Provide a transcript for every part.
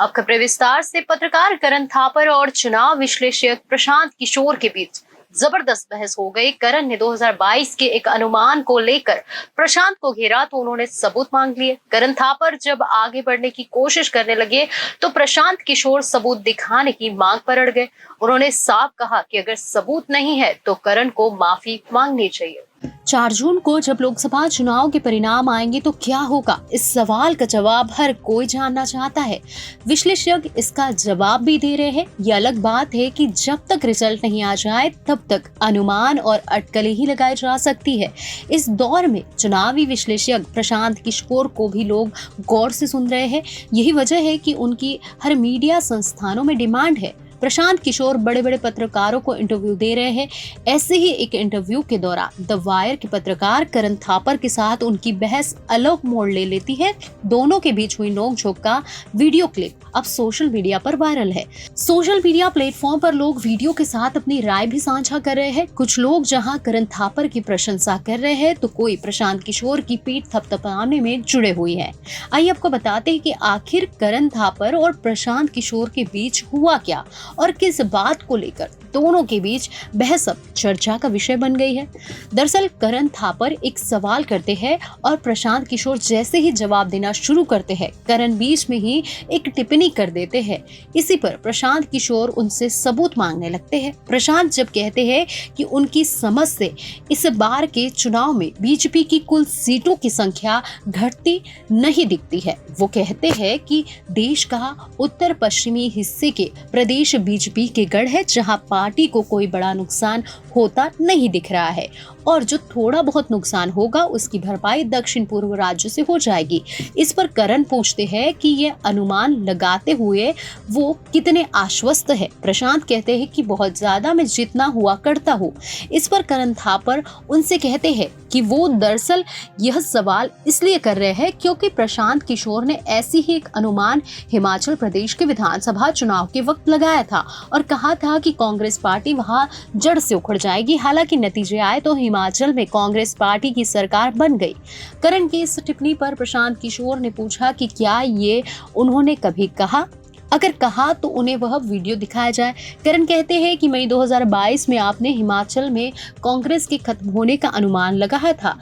अब खबरें विस्तार से। पत्रकार करण थापर और चुनाव विश्लेषक प्रशांत किशोर के बीच जबरदस्त बहस हो गई। करण ने 2022 के एक अनुमान को लेकर प्रशांत को घेरा तो उन्होंने सबूत मांग लिए। करण थापर जब आगे बढ़ने की कोशिश करने लगे तो प्रशांत किशोर सबूत दिखाने की मांग पर अड़ गए। उन्होंने साफ कहा कि अगर सबूत नहीं है तो करण को माफी मांगनी चाहिए। 4 जून को जब लोकसभा चुनाव के परिणाम आएंगे तो क्या होगा, इस सवाल का जवाब हर कोई जानना चाहता है। विश्लेषक इसका जवाब भी दे रहे हैं। ये अलग बात है कि जब तक रिजल्ट नहीं आ जाए तब तक अनुमान और अटकलें ही लगाई जा सकती है। इस दौर में चुनावी विश्लेषक प्रशांत किशोर को भी लोग गौर से सुन रहे हैं। यही वजह है कि उनकी हर मीडिया संस्थानों में डिमांड है। प्रशांत किशोर बड़े बड़े पत्रकारों को इंटरव्यू दे रहे हैं। ऐसे ही एक इंटरव्यू के दौरान द वायर के पत्रकार करण थापर के साथ उनकी बहस अलग मोड़ ले लेती है। दोनों के बीच हुई नोकझोंक का वीडियो क्लिप अब सोशल मीडिया पर वायरल है। सोशल मीडिया प्लेटफॉर्म पर लोग वीडियो के साथ अपनी राय भी साझा कर रहे हैं। कुछ लोग जहां करण थापर की प्रशंसा कर रहे हैं तो कोई प्रशांत किशोर की पीठ थपथपाने में जुड़े हुए हैं। आइए आपको बताते हैं कि आखिर करण थापर और प्रशांत किशोर के बीच हुआ क्या और किस बात को लेकर दोनों के बीच बहस अब चर्चा का विषय बन गई है। दरअसल करण थापर एक सवाल करते हैं और प्रशांत किशोर जैसे ही जवाब देना शुरू करते हैं, करण बीच में ही एक टिप्पणी कर देते हैं। इसी पर प्रशांत किशोर उनसे सबूत मांगने लगते हैं। प्रशांत जब कहते हैं कि उनकी समझ से इस बार के चुनाव में बीजेपी की कुल सीटों की संख्या घटती नहीं दिखती है। वो कहते हैं कि देश का उत्तर पश्चिमी हिस्से के प्रदेश बीजेपी के गढ़ है, जहां पार्टी को कोई बड़ा नुकसान होता नहीं दिख रहा है और जो थोड़ा बहुत नुकसान होगा उसकी भरपाई दक्षिण पूर्व राज्यों से हो जाएगी। इस पर करण पूछते हैं कि ये अनुमान लगाते हुए वो कितने आश्वस्त है। प्रशांत कहते हैं कि बहुत ज्यादा, मैं जितना हुआ करता हूँ। इस पर करण थापर उनसे कहते हैं कि वो दरअसल यह सवाल इसलिए कर रहे हैं क्योंकि प्रशांत किशोर ने ऐसी ही एक अनुमान हिमाचल प्रदेश के विधानसभा चुनाव के वक्त लगाया था और कहा था कि कांग्रेस पार्टी वहां जड़ से उखड़ जाएगी। हालांकि नतीजे आए तो हिमाचल में कांग्रेस पार्टी की सरकार बन गई। करण की इस टिप्पणी पर प्रशांत किशोर ने पूछा कि क्या ये उन्होंने कभी कहा, अगर कहा तो उन्हें वह वीडियो दिखाया जाए। करण कहते हैं कि मई 2022 में आपने हिमाचल में कांग्रेस के खत्म होने का अनुमान लगाया था।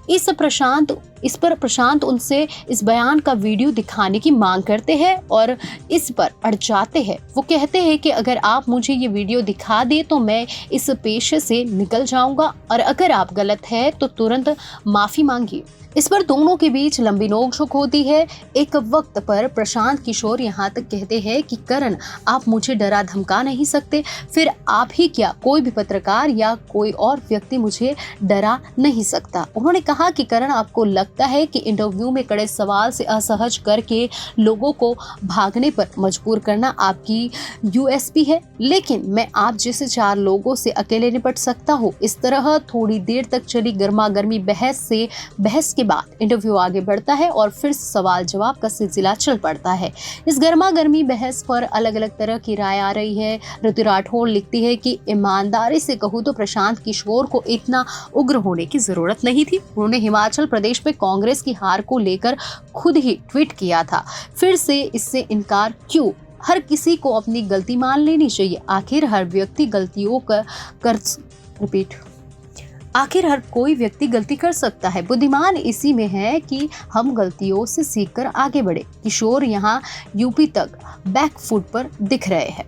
इस पर प्रशांत उनसे इस बयान का वीडियो दिखाने की मांग करते हैं और इस पर अड़ जाते हैं। वो कहते हैं कि अगर आप मुझे ये वीडियो दिखा दे तो मैं इस पेशे से निकल जाऊंगा और अगर आप गलत है तो तुरंत माफी मांगिए। इस पर दोनों के बीच लंबी नोकझोंक होती है। एक वक्त पर प्रशांत किशोर यहाँ तक कहते हैं कि करण, आप मुझे डरा धमका नहीं सकते, फिर आप ही क्या, कोई भी पत्रकार या कोई और व्यक्ति मुझे डरा नहीं सकता। उन्होंने कहा कि करण, आपको लगता है कि इंटरव्यू में कड़े सवाल से असहज करके लोगों को भागने पर मजबूर करना आपकी यूएसपी है, लेकिन मैं आप जैसे 4 लोगों से अकेले निपट सकता हूँ। इस तरह थोड़ी देर तक चली गर्मा गर्मी बहस के बाद इंटरव्यू आगे बढ़ता है और फिर सवाल जवाब का सिलसिला चल पड़ता है। इस गर्मा गर्मी बहस पर अलग अलग तरह की राय आ रही है। ऋतु राठौड़ लिखती है कि ईमानदारी से कहूँ तो प्रशांत किशोर को इतना उग्र होने की जरूरत नहीं थी। उन्होंने हिमाचल प्रदेश में कांग्रेस की हार को लेकर खुद ही ट्वीट किया था। फिर से इससे इनकार क्यों? हर किसी को अपनी गलती मान लेनी चाहिए। आखिर हर कोई व्यक्ति गलती कर सकता है। बुद्धिमान इसी में है कि हम गलतियों से सीखकर आगे बढ़े। किशोर यहाँ यूपी तक बैक फुट पर दिख रहे हैं।